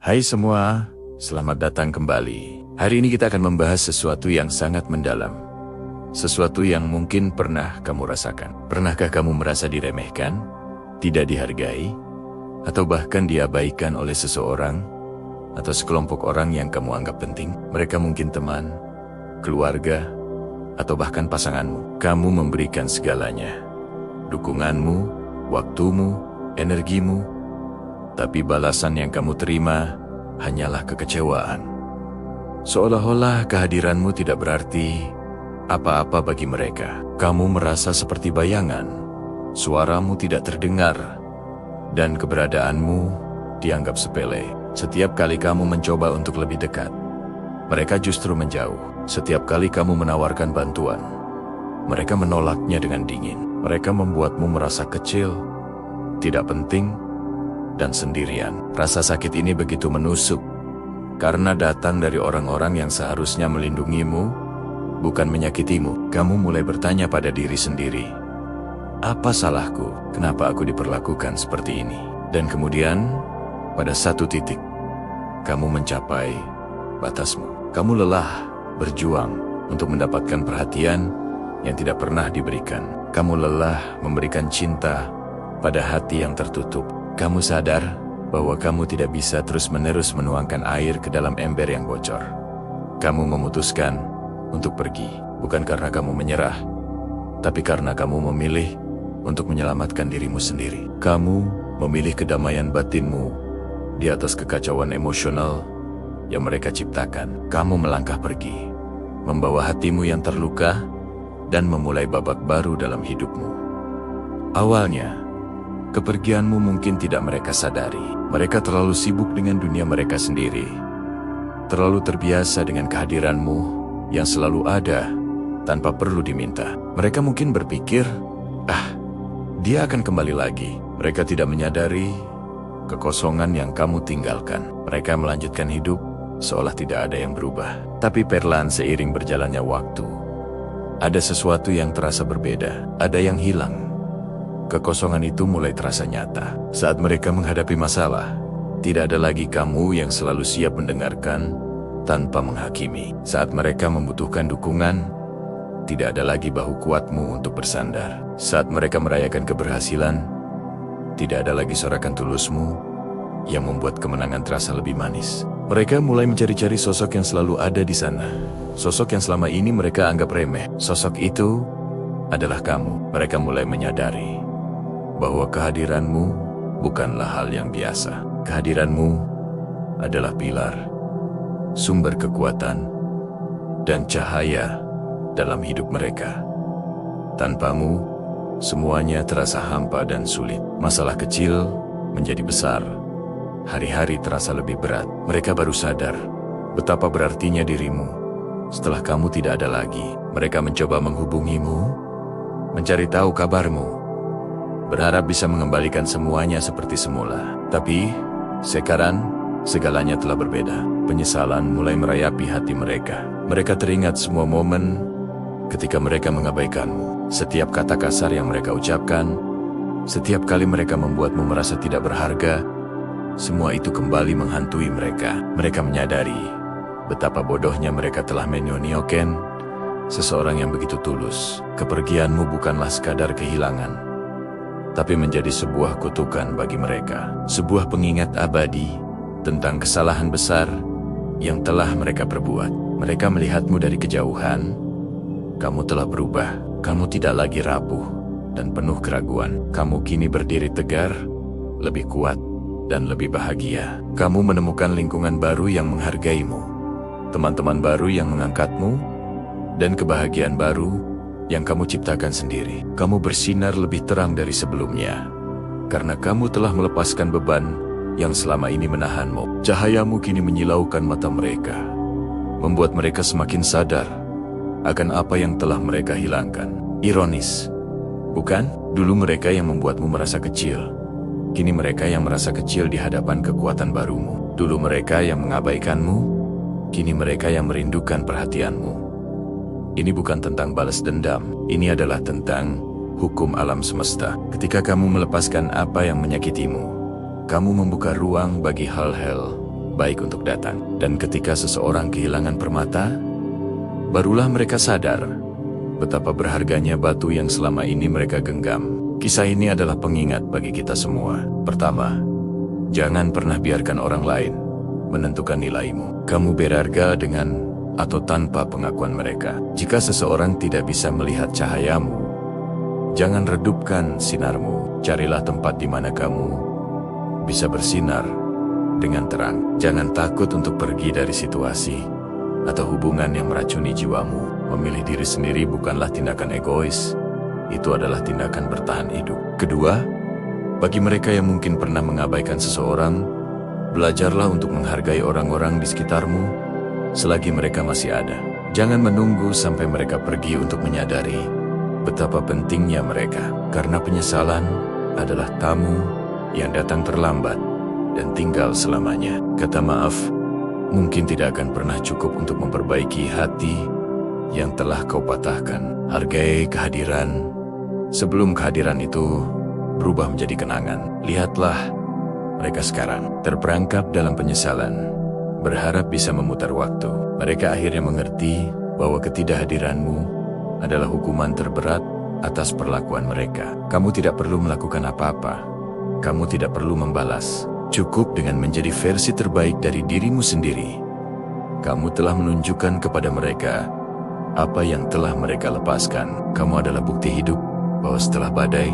Hai semua, selamat datang kembali. Hari ini kita akan membahas sesuatu yang sangat mendalam. Sesuatu yang mungkin pernah kamu rasakan. Pernahkah kamu merasa diremehkan, tidak dihargai, atau bahkan diabaikan oleh seseorang atau sekelompok orang yang kamu anggap penting? Mereka mungkin teman, keluarga, atau bahkan pasanganmu. Kamu memberikan segalanya, dukunganmu, waktumu, energimu, tapi balasan yang kamu terima hanyalah kekecewaan. Seolah-olah kehadiranmu tidak berarti apa-apa bagi mereka. Kamu merasa seperti bayangan, suaramu tidak terdengar, dan keberadaanmu dianggap sepele. Setiap kali kamu mencoba untuk lebih dekat, mereka justru menjauh. Setiap kali kamu menawarkan bantuan, mereka menolaknya dengan dingin. Mereka membuatmu merasa kecil, tidak penting, dan sendirian. Rasa sakit ini begitu menusuk, karena datang dari orang-orang yang seharusnya melindungimu, bukan menyakitimu. Kamu mulai bertanya pada diri sendiri, apa salahku? Kenapa aku diperlakukan seperti ini? Dan kemudian, pada satu titik, kamu mencapai batasmu. Kamu lelah berjuang untuk mendapatkan perhatian yang tidak pernah diberikan. Kamu lelah memberikan cinta pada hati yang tertutup. Kamu sadar bahwa kamu tidak bisa terus-menerus menuangkan air ke dalam ember yang bocor. Kamu memutuskan untuk pergi, bukan karena kamu menyerah, tapi karena kamu memilih untuk menyelamatkan dirimu sendiri. Kamu memilih kedamaian batinmu di atas kekacauan emosional yang mereka ciptakan. Kamu melangkah pergi, membawa hatimu yang terluka, dan memulai babak baru dalam hidupmu. Awalnya, kepergianmu mungkin tidak mereka sadari. Mereka terlalu sibuk dengan dunia mereka sendiri, terlalu terbiasa dengan kehadiranmu yang selalu ada tanpa perlu diminta. Mereka mungkin berpikir, dia akan kembali lagi. Mereka tidak menyadari kekosongan yang kamu tinggalkan. Mereka melanjutkan hidup seolah tidak ada yang berubah. Tapi perlahan seiring berjalannya waktu, ada sesuatu yang terasa berbeda. Ada yang hilang. Kekosongan itu mulai terasa nyata. Saat mereka menghadapi masalah, tidak ada lagi kamu yang selalu siap mendengarkan tanpa menghakimi. Saat mereka membutuhkan dukungan, tidak ada lagi bahu kuatmu untuk bersandar. Saat mereka merayakan keberhasilan, tidak ada lagi sorakan tulusmu yang membuat kemenangan terasa lebih manis. Mereka mulai mencari-cari sosok yang selalu ada di sana. Sosok yang selama ini mereka anggap remeh. Sosok itu adalah kamu. Mereka mulai menyadari bahwa kehadiranmu bukanlah hal yang biasa. Kehadiranmu adalah pilar, sumber kekuatan, dan cahaya dalam hidup mereka. Tanpamu, semuanya terasa hampa dan sulit. Masalah kecil menjadi besar. Hari-hari terasa lebih berat. Mereka baru sadar betapa berartinya dirimu setelah kamu tidak ada lagi. Mereka mencoba menghubungimu, mencari tahu kabarmu, berharap bisa mengembalikan semuanya seperti semula. Tapi, sekarang, segalanya telah berbeda. Penyesalan mulai merayapi hati mereka. Mereka teringat semua momen ketika mereka mengabaikanmu. Setiap kata kasar yang mereka ucapkan, setiap kali mereka membuatmu merasa tidak berharga, semua itu kembali menghantui mereka. Mereka menyadari betapa bodohnya mereka telah menyia-nyiakan seseorang yang begitu tulus. Kepergianmu bukanlah sekadar kehilangan, tapi menjadi sebuah kutukan bagi mereka. Sebuah pengingat abadi tentang kesalahan besar yang telah mereka perbuat. Mereka melihatmu dari kejauhan. Kamu telah berubah. Kamu tidak lagi rapuh dan penuh keraguan. Kamu kini berdiri tegar, lebih kuat, dan lebih bahagia. Kamu menemukan lingkungan baru yang menghargaimu, teman-teman baru yang mengangkatmu, dan kebahagiaan baru yang kamu ciptakan sendiri. Kamu bersinar lebih terang dari sebelumnya, karena kamu telah melepaskan beban yang selama ini menahanmu. Cahayamu kini menyilaukan mata mereka, membuat mereka semakin sadar akan apa yang telah mereka hilangkan. Ironis, bukan? Dulu mereka yang membuatmu merasa kecil, kini mereka yang merasa kecil di hadapan kekuatan barumu. Dulu mereka yang mengabaikanmu, kini mereka yang merindukan perhatianmu. Ini bukan tentang balas dendam, ini adalah tentang hukum alam semesta. Ketika kamu melepaskan apa yang menyakitimu, kamu membuka ruang bagi hal-hal terbaik untuk datang. Dan ketika seseorang kehilangan permata, barulah mereka sadar betapa berharganya batu yang selama ini mereka genggam. Kisah ini adalah pengingat bagi kita semua. Pertama, jangan pernah biarkan orang lain menentukan nilaimu. Kamu berharga dengan atau tanpa pengakuan mereka. Jika seseorang tidak bisa melihat cahayamu, jangan redupkan sinarmu. Carilah tempat di mana kamu bisa bersinar dengan terang. Jangan takut untuk pergi dari situasi atau hubungan yang meracuni jiwamu. Memilih diri sendiri bukanlah tindakan egois, itu adalah tindakan bertahan hidup. Kedua, bagi mereka yang mungkin pernah mengabaikan seseorang, belajarlah untuk menghargai orang-orang di sekitarmu selagi mereka masih ada. Jangan menunggu sampai mereka pergi untuk menyadari betapa pentingnya mereka, karena penyesalan adalah tamu yang datang terlambat dan tinggal selamanya. Kata maaf mungkin tidak akan pernah cukup untuk memperbaiki hati yang telah kau patahkan. Hargai kehadiran sebelum kehadiran itu berubah menjadi kenangan. Lihatlah mereka sekarang terperangkap dalam penyesalan, berharap bisa memutar waktu. Mereka akhirnya mengerti bahwa ketidakhadiranmu adalah hukuman terberat atas perlakuan mereka. Kamu tidak perlu melakukan apa-apa. Kamu tidak perlu membalas. Cukup dengan menjadi versi terbaik dari dirimu sendiri. Kamu telah menunjukkan kepada mereka apa yang telah mereka lepaskan. Kamu adalah bukti hidup bahwa setelah badai,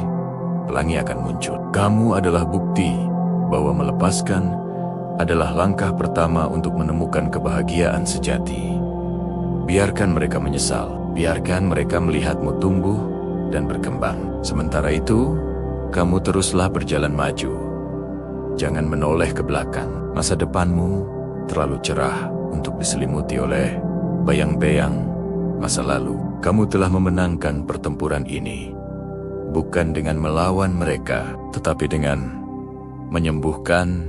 pelangi akan muncul. Kamu adalah bukti bahwa melepaskan adalah langkah pertama untuk menemukan kebahagiaan sejati. Biarkan mereka menyesal, biarkan mereka melihatmu tumbuh dan berkembang. Sementara itu, kamu teruslah berjalan maju. Jangan menoleh ke belakang. Masa depanmu terlalu cerah untuk diselimuti oleh bayang-bayang masa lalu. Kamu telah memenangkan pertempuran ini, bukan dengan melawan mereka, tetapi dengan menyembuhkan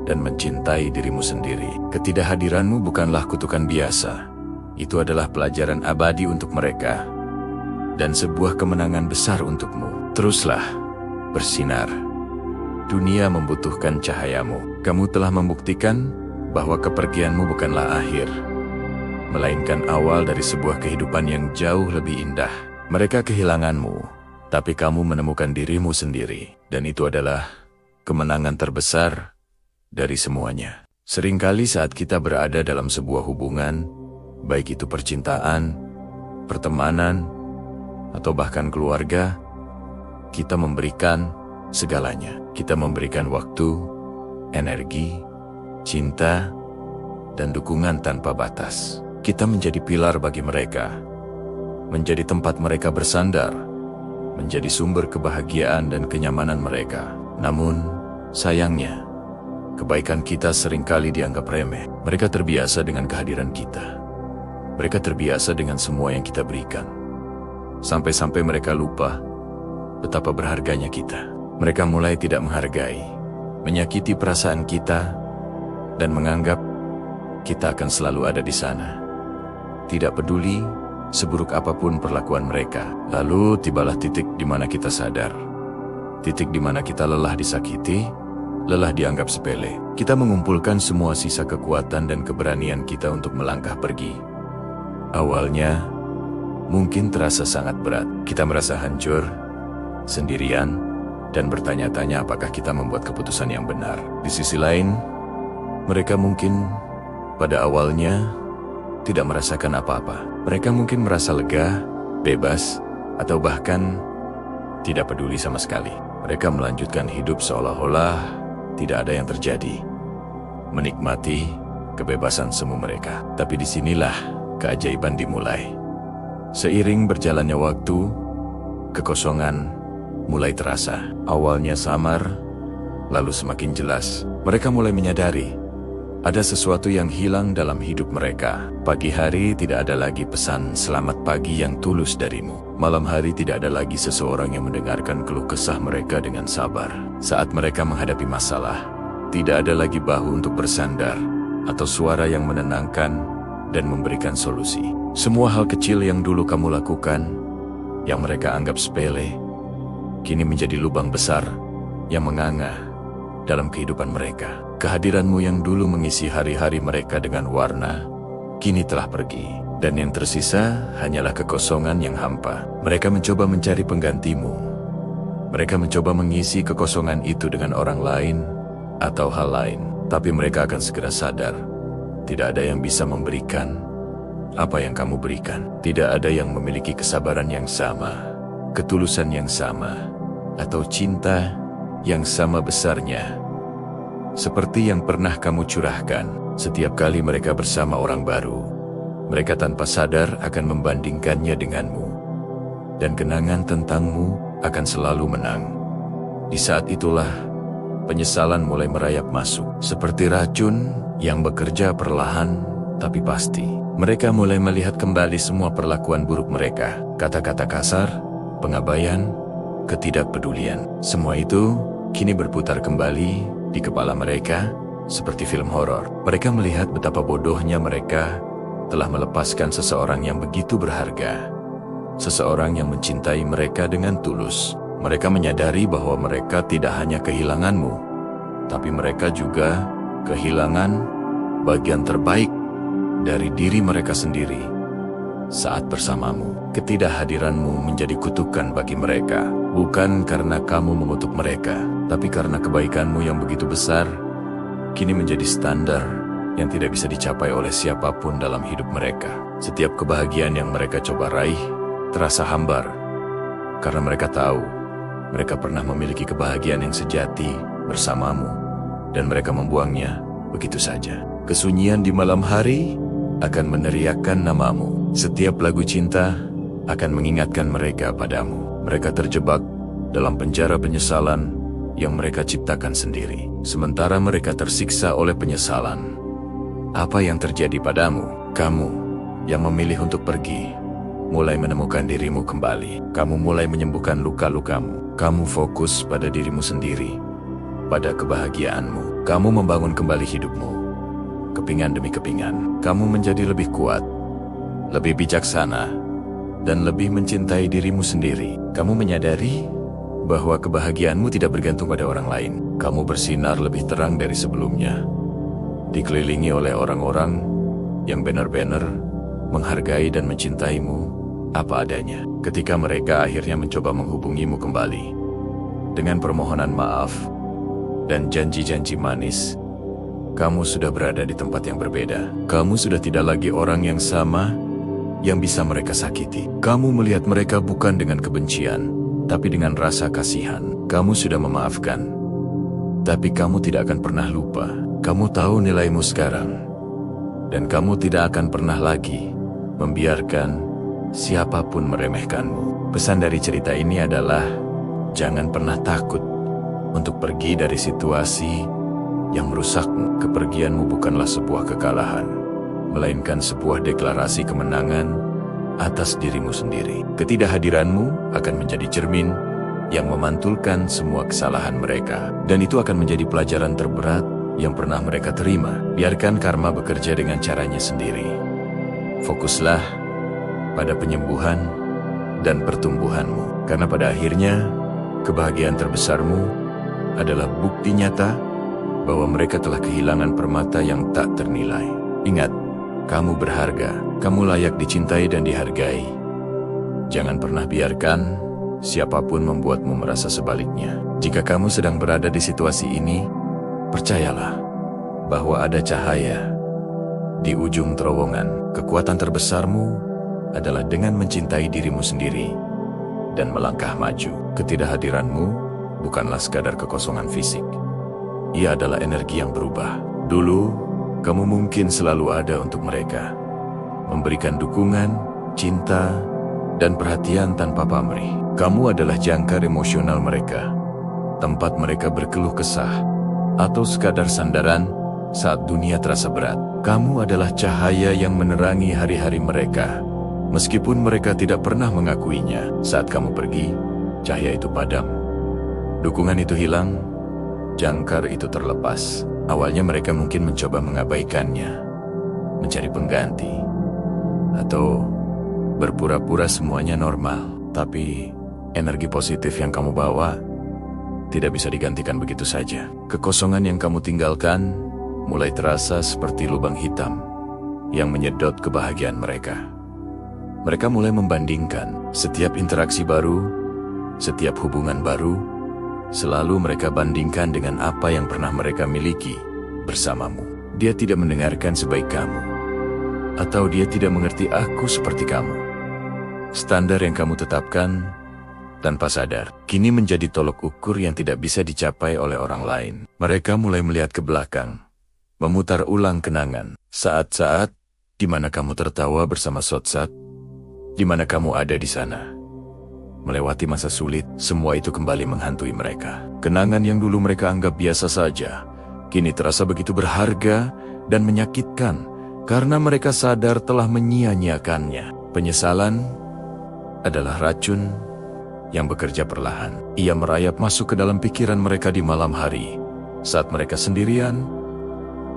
dan mencintai dirimu sendiri. Ketidakhadiranmu bukanlah kutukan biasa. Itu adalah pelajaran abadi untuk mereka dan sebuah kemenangan besar untukmu. Teruslah bersinar. Dunia membutuhkan cahayamu. Kamu telah membuktikan bahwa kepergianmu bukanlah akhir, melainkan awal dari sebuah kehidupan yang jauh lebih indah. Mereka kehilanganmu, tapi kamu menemukan dirimu sendiri. Dan itu adalah kemenangan terbesar dari semuanya. Seringkali saat kita berada dalam sebuah hubungan, baik itu percintaan, pertemanan, atau bahkan keluarga, kita memberikan segalanya. Kita memberikan waktu, energi, cinta, dan dukungan tanpa batas. Kita menjadi pilar bagi mereka, menjadi tempat mereka bersandar, menjadi sumber kebahagiaan dan kenyamanan mereka. Namun, sayangnya, kebaikan kita seringkali dianggap remeh. Mereka terbiasa dengan kehadiran kita. Mereka terbiasa dengan semua yang kita berikan. Sampai-sampai mereka lupa betapa berharganya kita. Mereka mulai tidak menghargai, menyakiti perasaan kita, dan menganggap kita akan selalu ada di sana. Tidak peduli seburuk apapun perlakuan mereka. Lalu tibalah titik di mana kita sadar. Titik di mana kita lelah disakiti, lelah dianggap sepele. Kita mengumpulkan semua sisa kekuatan dan keberanian kita untuk melangkah pergi. Awalnya, mungkin terasa sangat berat. Kita merasa hancur, sendirian, dan bertanya-tanya apakah kita membuat keputusan yang benar. Di sisi lain, mereka mungkin pada awalnya tidak merasakan apa-apa. Mereka mungkin merasa lega, bebas, atau bahkan tidak peduli sama sekali. Mereka melanjutkan hidup seolah-olah tidak ada yang terjadi, menikmati kebebasan semu mereka. Tapi disinilah keajaiban dimulai. Seiring berjalannya waktu, kekosongan mulai terasa. Awalnya samar, lalu semakin jelas. Mereka mulai menyadari ada sesuatu yang hilang dalam hidup mereka. Pagi hari tidak ada lagi pesan selamat pagi yang tulus darimu. Malam hari tidak ada lagi seseorang yang mendengarkan keluh kesah mereka dengan sabar. Saat mereka menghadapi masalah, tidak ada lagi bahu untuk bersandar atau suara yang menenangkan dan memberikan solusi. Semua hal kecil yang dulu kamu lakukan, yang mereka anggap sepele, kini menjadi lubang besar yang menganga dalam kehidupan mereka. Kehadiranmu yang dulu mengisi hari-hari mereka dengan warna, kini telah pergi. Dan yang tersisa hanyalah kekosongan yang hampa. Mereka mencoba mencari penggantimu. Mereka mencoba mengisi kekosongan itu dengan orang lain atau hal lain. Tapi mereka akan segera sadar, tidak ada yang bisa memberikan apa yang kamu berikan. Tidak ada yang memiliki kesabaran yang sama, ketulusan yang sama, atau cinta yang sama besarnya seperti yang pernah kamu curahkan. Setiap kali mereka bersama orang baru, mereka tanpa sadar akan membandingkannya denganmu, dan kenangan tentangmu akan selalu menang. Di saat itulah penyesalan mulai merayap masuk, seperti racun yang bekerja perlahan tapi pasti. Mereka mulai melihat kembali semua perlakuan buruk mereka, kata-kata kasar, pengabaian, ketidakpedulian. Semua itu kini berputar kembali di kepala mereka seperti film horor. Mereka melihat betapa bodohnya mereka telah melepaskan seseorang yang begitu berharga, seseorang yang mencintai mereka dengan tulus. Mereka menyadari bahwa mereka tidak hanya kehilanganmu, tapi mereka juga kehilangan bagian terbaik dari diri mereka sendiri. Saat bersamamu, ketidakhadiranmu menjadi kutukan bagi mereka, bukan karena kamu mengutuk mereka, tapi karena kebaikanmu yang begitu besar kini menjadi standar yang tidak bisa dicapai oleh siapapun dalam hidup mereka. Setiap kebahagiaan yang mereka coba raih terasa hambar, karena mereka tahu mereka pernah memiliki kebahagiaan yang sejati bersamamu, dan mereka membuangnya begitu saja. Kesunyian di malam hari akan meneriakkan namamu. Setiap lagu cinta akan mengingatkan mereka padamu. Mereka terjebak dalam penjara penyesalan yang mereka ciptakan sendiri. Sementara mereka tersiksa oleh penyesalan, apa yang terjadi padamu? Kamu yang memilih untuk pergi, mulai menemukan dirimu kembali. Kamu mulai menyembuhkan luka-lukamu. Kamu fokus pada dirimu sendiri, pada kebahagiaanmu. Kamu membangun kembali hidupmu, kepingan demi kepingan. Kamu menjadi lebih kuat, lebih bijaksana, dan lebih mencintai dirimu sendiri. Kamu menyadari bahwa kebahagiaanmu tidak bergantung pada orang lain. Kamu bersinar lebih terang dari sebelumnya, dikelilingi oleh orang-orang yang benar-benar menghargai dan mencintaimu apa adanya. Ketika mereka akhirnya mencoba menghubungimu kembali dengan permohonan maaf dan janji-janji manis, kamu sudah berada di tempat yang berbeda. Kamu sudah tidak lagi orang yang sama yang bisa mereka sakiti. Kamu melihat mereka bukan dengan kebencian, tapi dengan rasa kasihan. Kamu sudah memaafkan, tapi kamu tidak akan pernah lupa. Kamu tahu nilaimu sekarang, dan kamu tidak akan pernah lagi membiarkan siapapun meremehkanmu. Pesan dari cerita ini adalah, jangan pernah takut untuk pergi dari situasi yang merusakmu. Kepergianmu bukanlah sebuah kekalahan, melainkan sebuah deklarasi kemenangan atas dirimu sendiri. Ketidakhadiranmu akan menjadi cermin yang memantulkan semua kesalahan mereka, dan itu akan menjadi pelajaran terberat yang pernah mereka terima. Biarkan karma bekerja dengan caranya sendiri. Fokuslah pada penyembuhan dan pertumbuhanmu, karena pada akhirnya kebahagiaan terbesarmu adalah bukti nyata bahwa mereka telah kehilangan permata yang tak ternilai. Ingat, kamu berharga, kamu layak dicintai dan dihargai. Jangan pernah biarkan siapapun membuatmu merasa sebaliknya. Jika kamu sedang berada di situasi ini, percayalah bahwa ada cahaya di ujung terowongan. Kekuatan terbesarmu adalah dengan mencintai dirimu sendiri dan melangkah maju. Ketidakhadiranmu bukanlah sekadar kekosongan fisik. Ia adalah energi yang berubah. Dulu, kamu mungkin selalu ada untuk mereka, memberikan dukungan, cinta, dan perhatian tanpa pamrih. Kamu adalah jangkar emosional mereka, tempat mereka berkeluh kesah, atau sekadar sandaran saat dunia terasa berat. Kamu adalah cahaya yang menerangi hari-hari mereka, meskipun mereka tidak pernah mengakuinya. Saat kamu pergi, cahaya itu padam, dukungan itu hilang, jangkar itu terlepas. Awalnya mereka mungkin mencoba mengabaikannya, mencari pengganti, atau berpura-pura semuanya normal. Tapi energi positif yang kamu bawa tidak bisa digantikan begitu saja. Kekosongan yang kamu tinggalkan mulai terasa seperti lubang hitam yang menyedot kebahagiaan mereka. Mereka mulai membandingkan setiap interaksi baru, setiap hubungan baru, selalu mereka bandingkan dengan apa yang pernah mereka miliki bersamamu. Dia tidak mendengarkan sebaik kamu, atau dia tidak mengerti aku seperti kamu. Standar yang kamu tetapkan tanpa sadar kini menjadi tolok ukur yang tidak bisa dicapai oleh orang lain. Mereka mulai melihat ke belakang, memutar ulang kenangan, saat-saat di mana kamu tertawa bersama Sotsat, di mana kamu ada di sana. Melewati masa sulit, semua itu kembali menghantui mereka. Kenangan yang dulu mereka anggap biasa saja, kini terasa begitu berharga dan menyakitkan karena mereka sadar telah menyia-nyiakannya. Penyesalan adalah racun yang bekerja perlahan. Ia merayap masuk ke dalam pikiran mereka di malam hari, saat mereka sendirian.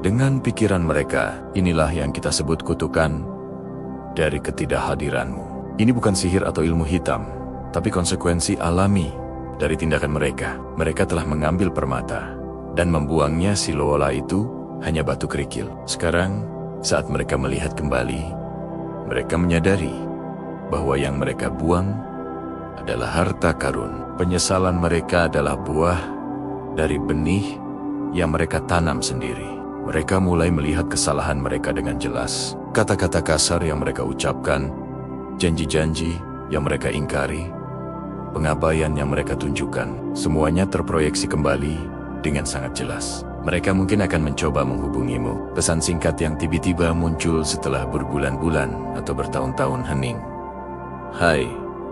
Dengan pikiran mereka, inilah yang kita sebut kutukan dari ketidakhadiranmu. Ini bukan sihir atau ilmu hitam, tapi konsekuensi alami dari tindakan mereka. Mereka telah mengambil permata dan membuangnya. Silola itu hanya batu kerikil. Sekarang, saat mereka melihat kembali, mereka menyadari bahwa yang mereka buang adalah harta karun. Penyesalan mereka adalah buah dari benih yang mereka tanam sendiri. Mereka mulai melihat kesalahan mereka dengan jelas. Kata-kata kasar yang mereka ucapkan, janji-janji yang mereka ingkari, pengabaian yang mereka tunjukkan, semuanya terproyeksi kembali dengan sangat jelas. Mereka mungkin akan mencoba menghubungimu. Pesan singkat yang tiba-tiba muncul setelah berbulan-bulan atau bertahun-tahun hening. Hai,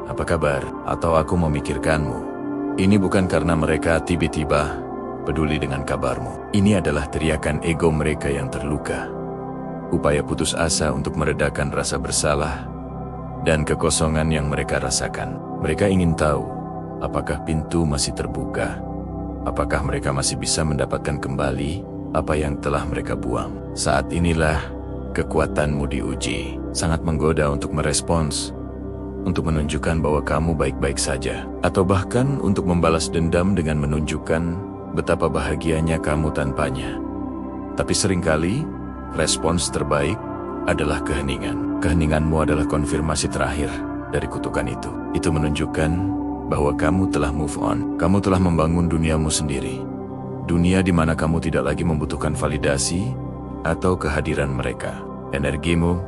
apa kabar? Atau aku memikirkanmu. Ini bukan karena mereka tiba-tiba peduli dengan kabarmu. Ini adalah teriakan ego mereka yang terluka. Upaya putus asa untuk meredakan rasa bersalah dan kekosongan yang mereka rasakan. Mereka ingin tahu, apakah pintu masih terbuka? Apakah mereka masih bisa mendapatkan kembali apa yang telah mereka buang? Saat inilah kekuatanmu diuji. Sangat menggoda untuk merespons, untuk menunjukkan bahwa kamu baik-baik saja, atau bahkan untuk membalas dendam dengan menunjukkan betapa bahagianya kamu tanpanya. Tapi seringkali, respons terbaik adalah keheningan. Keheninganmu adalah konfirmasi terakhir dari kutukan itu. Itu menunjukkan bahwa kamu telah move on. Kamu telah membangun duniamu sendiri. Dunia di mana kamu tidak lagi membutuhkan validasi atau kehadiran mereka. Energimu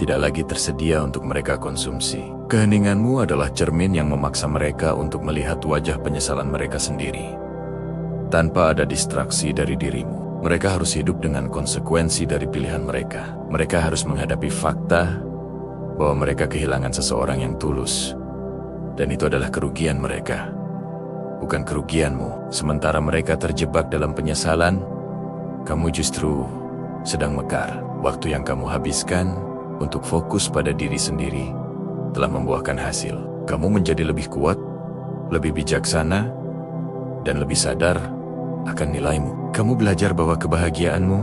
tidak lagi tersedia untuk mereka konsumsi. Keheninganmu adalah cermin yang memaksa mereka untuk melihat wajah penyesalan mereka sendiri. Tanpa ada distraksi dari dirimu, mereka harus hidup dengan konsekuensi dari pilihan mereka. Mereka harus menghadapi fakta bahwa mereka kehilangan seseorang yang tulus. Dan itu adalah kerugian mereka, bukan kerugianmu. Sementara mereka terjebak dalam penyesalan, kamu justru sedang mekar. Waktu yang kamu habiskan untuk fokus pada diri sendiri telah membuahkan hasil. Kamu menjadi lebih kuat, lebih bijaksana, dan lebih sadar akan nilaimu. Kamu belajar bahwa kebahagiaanmu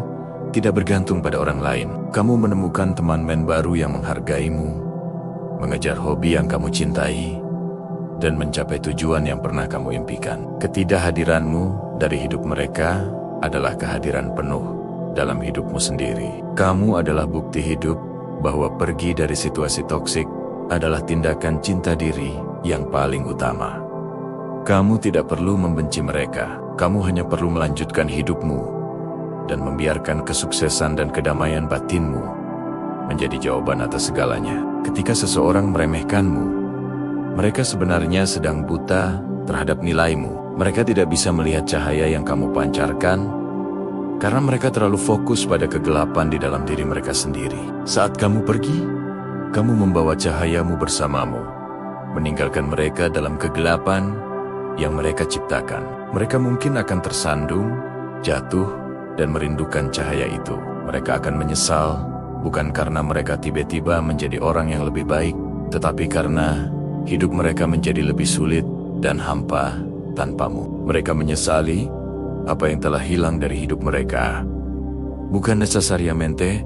tidak bergantung pada orang lain. Kamu menemukan teman-teman baru yang menghargaimu, mengejar hobi yang kamu cintai, dan mencapai tujuan yang pernah kamu impikan. Ketidakhadiranmu dari hidup mereka adalah kehadiran penuh dalam hidupmu sendiri. Kamu adalah bukti hidup bahwa pergi dari situasi toksik adalah tindakan cinta diri yang paling utama. Kamu tidak perlu membenci mereka. Kamu hanya perlu melanjutkan hidupmu dan membiarkan kesuksesan dan kedamaian batinmu menjadi jawaban atas segalanya. Ketika seseorang meremehkanmu, mereka sebenarnya sedang buta terhadap nilaimu. Mereka tidak bisa melihat cahaya yang kamu pancarkan karena mereka terlalu fokus pada kegelapan di dalam diri mereka sendiri. Saat kamu pergi, kamu membawa cahayamu bersamamu, meninggalkan mereka dalam kegelapan yang mereka ciptakan. Mereka mungkin akan tersandung, jatuh, dan merindukan cahaya itu. Mereka akan menyesal, bukan karena mereka tiba-tiba menjadi orang yang lebih baik, tetapi karena hidup mereka menjadi lebih sulit dan hampa tanpamu. Mereka menyesali apa yang telah hilang dari hidup mereka, bukan necesariamente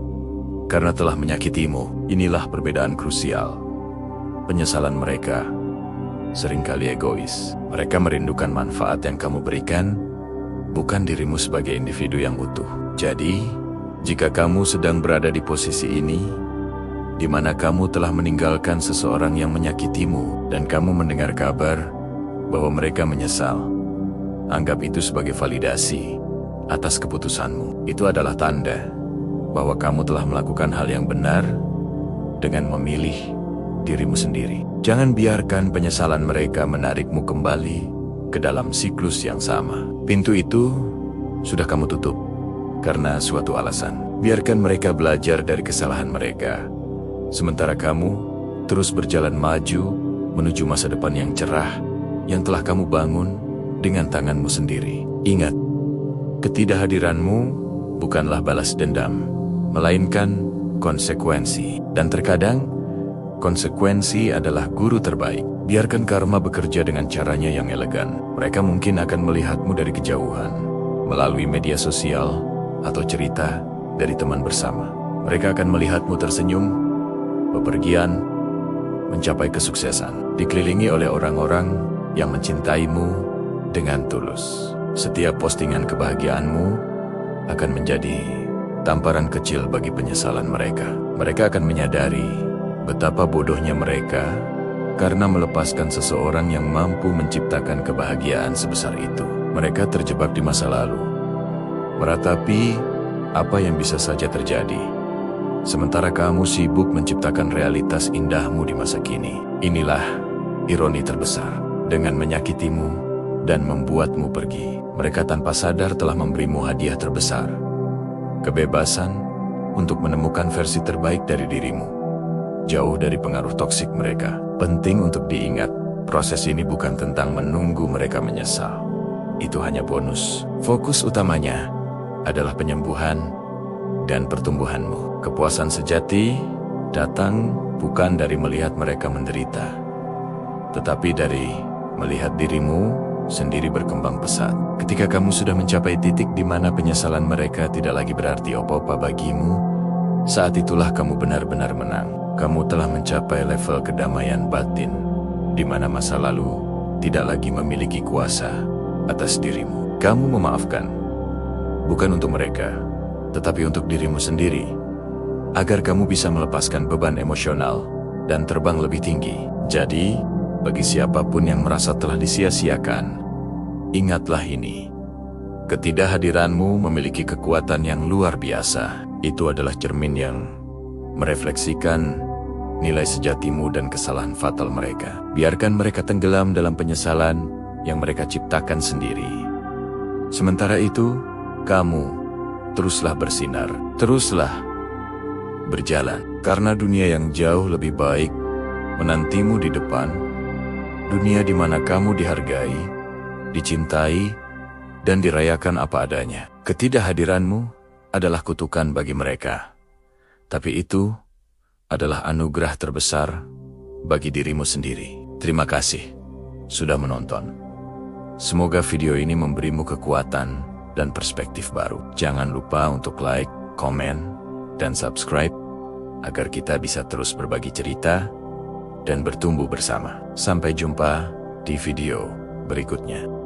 karena telah menyakitimu. Inilah perbedaan krusial. Penyesalan mereka seringkali egois. Mereka merindukan manfaat yang kamu berikan, bukan dirimu sebagai individu yang utuh. Jadi, jika kamu sedang berada di posisi ini, di mana kamu telah meninggalkan seseorang yang menyakitimu dan kamu mendengar kabar bahwa mereka menyesal, anggap itu sebagai validasi atas keputusanmu. Itu adalah tanda bahwa kamu telah melakukan hal yang benar dengan memilih dirimu sendiri. Jangan biarkan penyesalan mereka menarikmu kembali ke dalam siklus yang sama. Pintu itu sudah kamu tutup karena suatu alasan. Biarkan mereka belajar dari kesalahan mereka, sementara kamu terus berjalan maju menuju masa depan yang cerah yang telah kamu bangun dengan tanganmu sendiri. Ingat, ketidakhadiranmu bukanlah balas dendam, melainkan konsekuensi. Dan terkadang, konsekuensi adalah guru terbaik. Biarkan karma bekerja dengan caranya yang elegan. Mereka mungkin akan melihatmu dari kejauhan, melalui media sosial, atau cerita dari teman bersama. Mereka akan melihatmu tersenyum, bepergian, mencapai kesuksesan, dikelilingi oleh orang-orang yang mencintaimu dengan tulus. Setiap postingan kebahagiaanmu akan menjadi tamparan kecil bagi penyesalan mereka. Mereka akan menyadari betapa bodohnya mereka karena melepaskan seseorang yang mampu menciptakan kebahagiaan sebesar itu. Mereka terjebak di masa lalu, meratapi apa yang bisa saja terjadi, sementara kamu sibuk menciptakan realitas indahmu di masa kini. Inilah ironi terbesar. Dengan menyakitimu dan membuatmu pergi, mereka tanpa sadar telah memberimu hadiah terbesar, kebebasan untuk menemukan versi terbaik dari dirimu, jauh dari pengaruh toksik mereka. Penting untuk diingat, proses ini bukan tentang menunggu mereka menyesal. Itu hanya bonus. Fokus utamanya adalah penyembuhan dan pertumbuhanmu. Kepuasan sejati datang bukan dari melihat mereka menderita, tetapi dari melihat dirimu sendiri berkembang pesat. Ketika kamu sudah mencapai titik di mana penyesalan mereka tidak lagi berarti apa-apa bagimu, saat itulah kamu benar-benar menang. Kamu telah mencapai level kedamaian batin, di mana masa lalu tidak lagi memiliki kuasa atas dirimu. Kamu memaafkan, bukan untuk mereka, tetapi untuk dirimu sendiri, agar kamu bisa melepaskan beban emosional dan terbang lebih tinggi. Jadi, bagi siapapun yang merasa telah disia-siakan, ingatlah ini. Ketidakhadiranmu memiliki kekuatan yang luar biasa. Itu adalah cermin yang merefleksikan nilai sejatimu dan kesalahan fatal mereka. Biarkan mereka tenggelam dalam penyesalan yang mereka ciptakan sendiri. Sementara itu, kamu teruslah bersinar, teruslah berjalan, karena dunia yang jauh lebih baik menantimu di depan. Dunia di mana kamu dihargai, dicintai, dan dirayakan apa adanya. Ketidakhadiranmu adalah kutukan bagi mereka, tapi itu adalah anugerah terbesar bagi dirimu sendiri. Terima kasih sudah menonton. Semoga video ini memberimu kekuatan dan perspektif baru. Jangan lupa untuk like, komen, dan subscribe agar kita bisa terus berbagi cerita dan bertumbuh bersama. Sampai jumpa di video berikutnya.